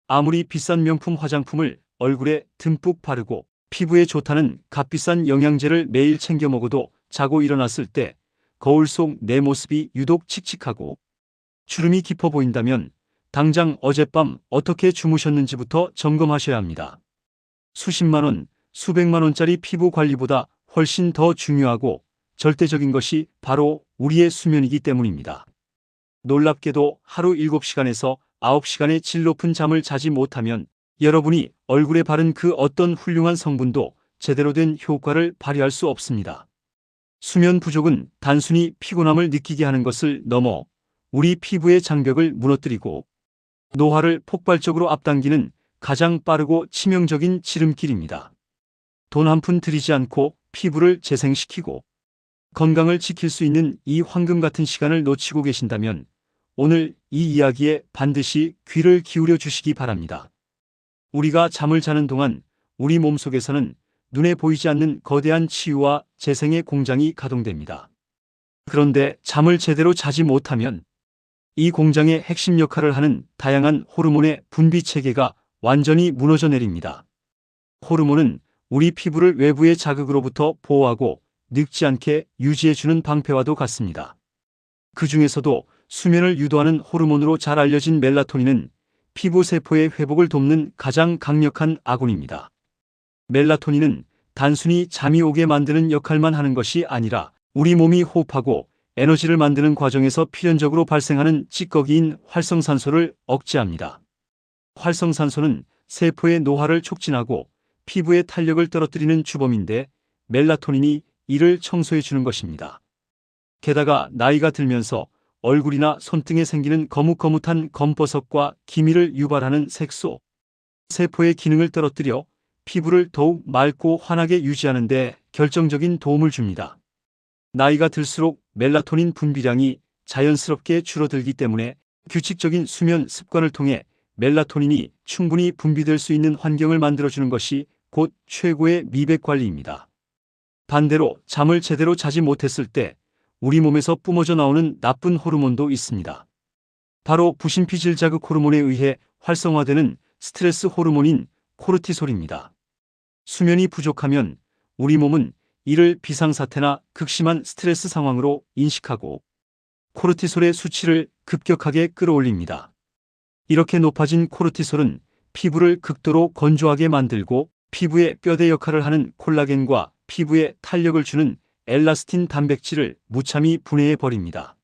아무리 비싼 명품 화장품을 얼굴에 듬뿍 바르고 피부에 좋다는 값비싼 영양제를 매일 챙겨 먹어도 자고 일어났을 때 거울 속 내 모습이 유독 칙칙하고 주름이 깊어 보인다면 당장 어젯밤 어떻게 주무셨는지부터 점검하셔야 합니다. 수십만 원, 수백만 원짜리 피부 관리보다 훨씬 더 중요하고 절대적인 것이 바로 우리의 수면이기 때문입니다. 놀랍게도 하루 7시간에서 9시간의 질 높은 잠을 자지 못하면 여러분이 얼굴에 바른 그 어떤 훌륭한 성분도 제대로 된 효과를 발휘할 수 없습니다. 수면 부족은 단순히 피곤함을 느끼게 하는 것을 넘어 우리 피부의 장벽을 무너뜨리고 노화를 폭발적으로 앞당기는 가장 빠르고 치명적인 지름길입니다. 돈 한 푼 들이지 않고 피부를 재생시키고 건강을 지킬 수 있는 이 황금 같은 시간을 놓치고 계신다면 오늘 이 이야기에 반드시 귀를 기울여 주시기 바랍니다. 우리가 잠을 자는 동안 우리 몸속에서는 눈에 보이지 않는 거대한 치유와 재생의 공장이 가동됩니다. 그런데 잠을 제대로 자지 못하면 이 공장의 핵심 역할을 하는 다양한 호르몬의 분비 체계가 완전히 무너져 내립니다. 호르몬은 우리 피부를 외부의 자극으로부터 보호하고 늙지 않게 유지해주는 방패와도 같습니다. 그 중에서도 수면을 유도하는 호르몬으로 잘 알려진 멜라토닌은 피부 세포의 회복을 돕는 가장 강력한 아군입니다. 멜라토닌은 단순히 잠이 오게 만드는 역할만 하는 것이 아니라 우리 몸이 호흡하고 에너지를 만드는 과정에서 필연적으로 발생하는 찌꺼기인 활성산소를 억제합니다. 활성산소는 세포의 노화를 촉진하고 피부의 탄력을 떨어뜨리는 주범인데 멜라토닌이 이를 청소해 주는 것입니다. 게다가 나이가 들면서 얼굴이나 손등에 생기는 거뭇거뭇한 검버섯과 기미를 유발하는 색소, 세포의 기능을 떨어뜨려 피부를 더욱 맑고 환하게 유지하는 데 결정적인 도움을 줍니다. 나이가 들수록 멜라토닌 분비량이 자연스럽게 줄어들기 때문에 규칙적인 수면 습관을 통해 멜라토닌이 충분히 분비될 수 있는 환경을 만들어주는 것이 곧 최고의 미백 관리입니다. 반대로 잠을 제대로 자지 못했을 때 우리 몸에서 뿜어져 나오는 나쁜 호르몬도 있습니다. 바로 부신피질 자극 호르몬에 의해 활성화되는 스트레스 호르몬인 코르티솔입니다. 수면이 부족하면 우리 몸은 이를 비상사태나 극심한 스트레스 상황으로 인식하고 코르티솔의 수치를 급격하게 끌어올립니다. 이렇게 높아진 코르티솔은 피부를 극도로 건조하게 만들고 피부의 뼈대 역할을 하는 콜라겐과 피부에 탄력을 주는 엘라스틴 단백질을 무참히 분해해 버립니다.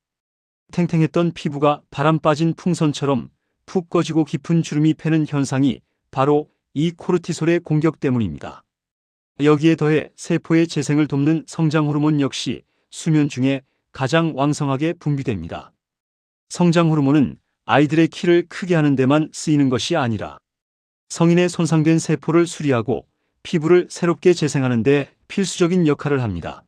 탱탱했던 피부가 바람 빠진 풍선처럼 푹 꺼지고 깊은 주름이 패는 현상이 바로 이 코르티솔의 공격 때문입니다. 여기에 더해 세포의 재생을 돕는 성장 호르몬 역시 수면 중에 가장 왕성하게 분비됩니다. 성장 호르몬은 아이들의 키를 크게 하는 데만 쓰이는 것이 아니라 성인의 손상된 세포를 수리하고 피부를 새롭게 재생하는 데 필수적인 역할을 합니다.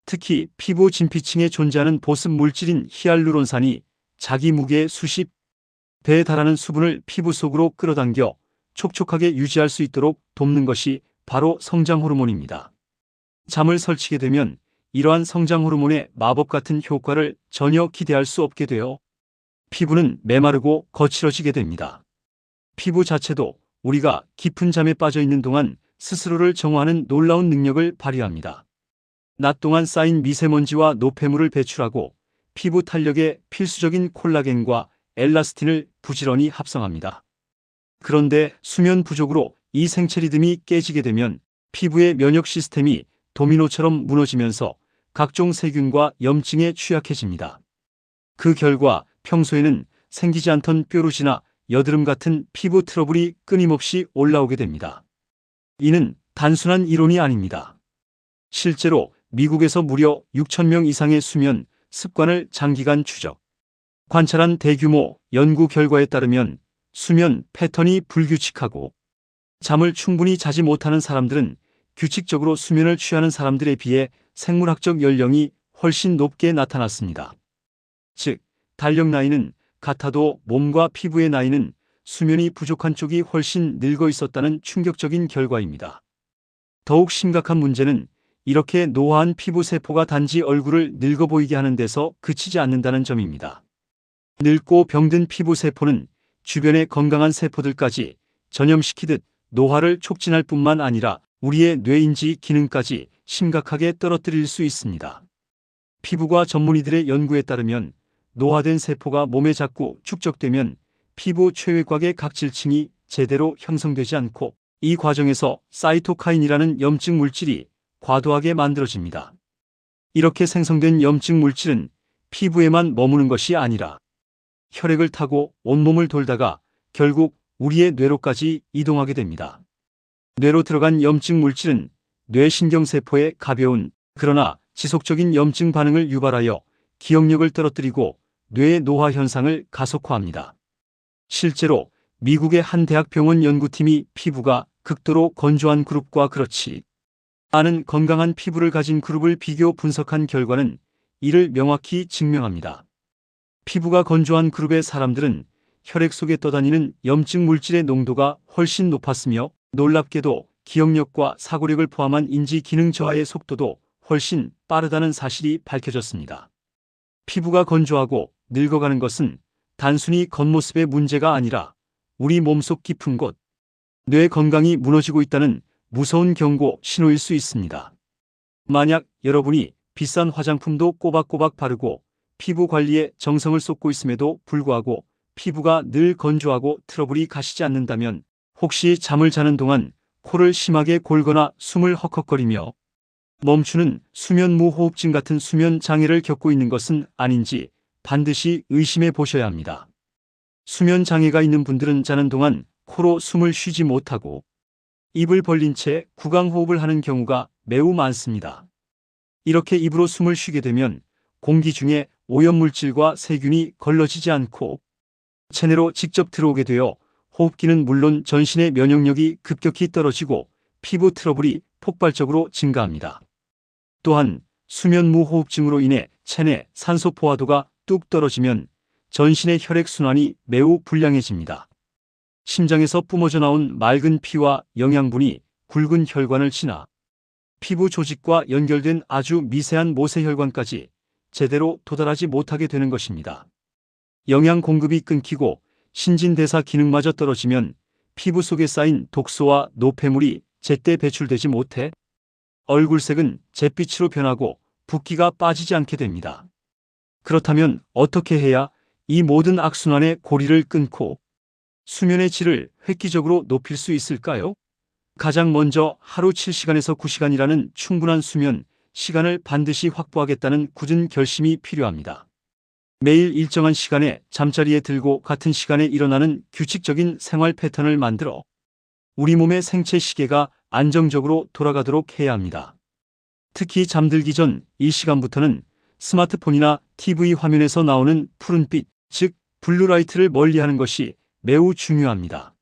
특히 피부 진피층에 존재하는 보습 물질인 히알루론산이 자기 무게의 수십 배에 달하는 수분을 피부 속으로 끌어당겨 촉촉하게 유지할 수 있도록 돕는 것이 바로 성장 호르몬입니다. 잠을 설치게 되면 이러한 성장 호르몬의 마법 같은 효과를 전혀 기대할 수 없게 되어 피부는 메마르고 거칠어지게 됩니다. 피부 자체도 우리가 깊은 잠에 빠져 있는 동안 스스로를 정화하는 놀라운 능력을 발휘합니다. 낮 동안 쌓인 미세먼지와 노폐물을 배출하고 피부 탄력에 필수적인 콜라겐과 엘라스틴을 부지런히 합성합니다. 그런데 수면 부족으로 이 생체 리듬이 깨지게 되면 피부의 면역 시스템이 도미노처럼 무너지면서 각종 세균과 염증에 취약해집니다. 그 결과 평소에는 생기지 않던 뾰루지나 여드름 같은 피부 트러블이 끊임없이 올라오게 됩니다. 이는 단순한 이론이 아닙니다. 실제로 미국에서 무려 6,000명 이상의 수면 습관을 장기간 추적, 관찰한 대규모 연구 결과에 따르면 수면 패턴이 불규칙하고 잠을 충분히 자지 못하는 사람들은 규칙적으로 수면을 취하는 사람들에 비해 생물학적 연령이 훨씬 높게 나타났습니다. 즉, 달력 나이는 같아도 몸과 피부의 나이는 수면이 부족한 쪽이 훨씬 늙어 있었다는 충격적인 결과입니다. 더욱 심각한 문제는 이렇게 노화한 피부 세포가 단지 얼굴을 늙어 보이게 하는 데서 그치지 않는다는 점입니다. 늙고 병든 피부 세포는 주변의 건강한 세포들까지 전염시키듯 노화를 촉진할 뿐만 아니라 우리의 뇌인지 기능까지 심각하게 떨어뜨릴 수 있습니다. 피부과 전문의들의 연구에 따르면 노화된 세포가 몸에 자꾸 축적되면 피부 최외곽의 각질층이 제대로 형성되지 않고 이 과정에서 사이토카인이라는 염증 물질이 과도하게 만들어집니다. 이렇게 생성된 염증 물질은 피부에만 머무는 것이 아니라 혈액을 타고 온몸을 돌다가 결국 우리의 뇌로까지 이동하게 됩니다. 뇌로 들어간 염증 물질은 뇌신경세포에 가벼운 그러나 지속적인 염증 반응을 유발하여 기억력을 떨어뜨리고 뇌의 노화 현상을 가속화합니다. 실제로 미국의 한 대학 병원 연구팀이 피부가 극도로 건조한 그룹과 그렇지 않은 건강한 피부를 가진 그룹을 비교 분석한 결과는 이를 명확히 증명합니다. 피부가 건조한 그룹의 사람들은 혈액 속에 떠다니는 염증 물질의 농도가 훨씬 높았으며 놀랍게도 기억력과 사고력을 포함한 인지 기능 저하의 속도도 훨씬 빠르다는 사실이 밝혀졌습니다. 피부가 건조하고 늙어가는 것은 단순히 겉모습의 문제가 아니라 우리 몸속 깊은 곳, 뇌 건강이 무너지고 있다는 무서운 경고 신호일 수 있습니다. 만약 여러분이 비싼 화장품도 꼬박꼬박 바르고 피부 관리에 정성을 쏟고 있음에도 불구하고 피부가 늘 건조하고 트러블이 가시지 않는다면 혹시 잠을 자는 동안 코를 심하게 골거나 숨을 헉헉거리며 멈추는 수면무호흡증 같은 수면 장애를 겪고 있는 것은 아닌지 반드시 의심해 보셔야 합니다. 수면 장애가 있는 분들은 자는 동안 코로 숨을 쉬지 못하고 입을 벌린 채 구강호흡을 하는 경우가 매우 많습니다. 이렇게 입으로 숨을 쉬게 되면 공기 중에 오염물질과 세균이 걸러지지 않고 체내로 직접 들어오게 되어 호흡기는 물론 전신의 면역력이 급격히 떨어지고 피부 트러블이 폭발적으로 증가합니다. 또한 수면무호흡증으로 인해 체내 산소 포화도가 뚝 떨어지면 전신의 혈액순환이 매우 불량해집니다. 심장에서 뿜어져 나온 맑은 피와 영양분이 굵은 혈관을 지나 피부 조직과 연결된 아주 미세한 모세혈관까지 제대로 도달하지 못하게 되는 것입니다. 영양 공급이 끊기고 신진대사 기능마저 떨어지면 피부 속에 쌓인 독소와 노폐물이 제때 배출되지 못해 얼굴색은 잿빛으로 변하고 붓기가 빠지지 않게 됩니다. 그렇다면 어떻게 해야 이 모든 악순환의 고리를 끊고 수면의 질을 획기적으로 높일 수 있을까요? 가장 먼저 하루 7시간에서 9시간이라는 충분한 수면 시간을 반드시 확보하겠다는 굳은 결심이 필요합니다. 매일 일정한 시간에 잠자리에 들고 같은 시간에 일어나는 규칙적인 생활 패턴을 만들어 우리 몸의 생체 시계가 안정적으로 돌아가도록 해야 합니다. 특히 잠들기 전 이 시간부터는 스마트폰이나 TV 화면에서 나오는 푸른빛, 즉 블루라이트를 멀리하는 것이 매우 중요합니다.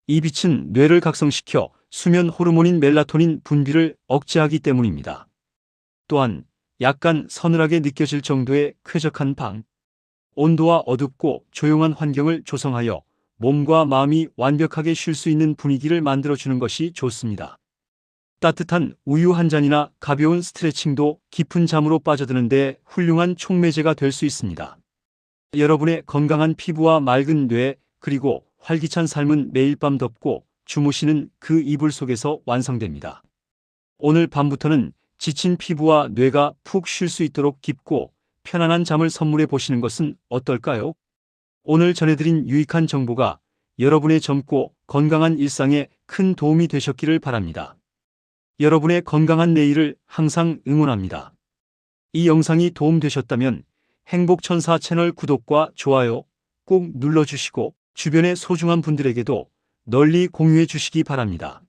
이 빛은 뇌를 각성시켜 수면 호르몬인 멜라토닌 분비를 억제하기 때문입니다. 또한 약간 서늘하게 느껴질 정도의 쾌적한 방, 온도와 어둡고 조용한 환경을 조성하여 몸과 마음이 완벽하게 쉴 수 있는 분위기를 만들어주는 것이 좋습니다. 따뜻한 우유 한 잔이나 가벼운 스트레칭도 깊은 잠으로 빠져드는 데 훌륭한 촉매제가 될 수 있습니다. 여러분의 건강한 피부와 맑은 뇌 그리고 활기찬 삶은 매일 밤 덮고 주무시는 그 이불 속에서 완성됩니다. 오늘 밤부터는 지친 피부와 뇌가 푹 쉴 수 있도록 깊고 편안한 잠을 선물해 보시는 것은 어떨까요? 오늘 전해드린 유익한 정보가 여러분의 젊고 건강한 일상에 큰 도움이 되셨기를 바랍니다. 여러분의 건강한 내일을 항상 응원합니다. 이 영상이 도움되셨다면 행복천사 채널 구독과 좋아요 꼭 눌러주시고 주변의 소중한 분들에게도 널리 공유해 주시기 바랍니다.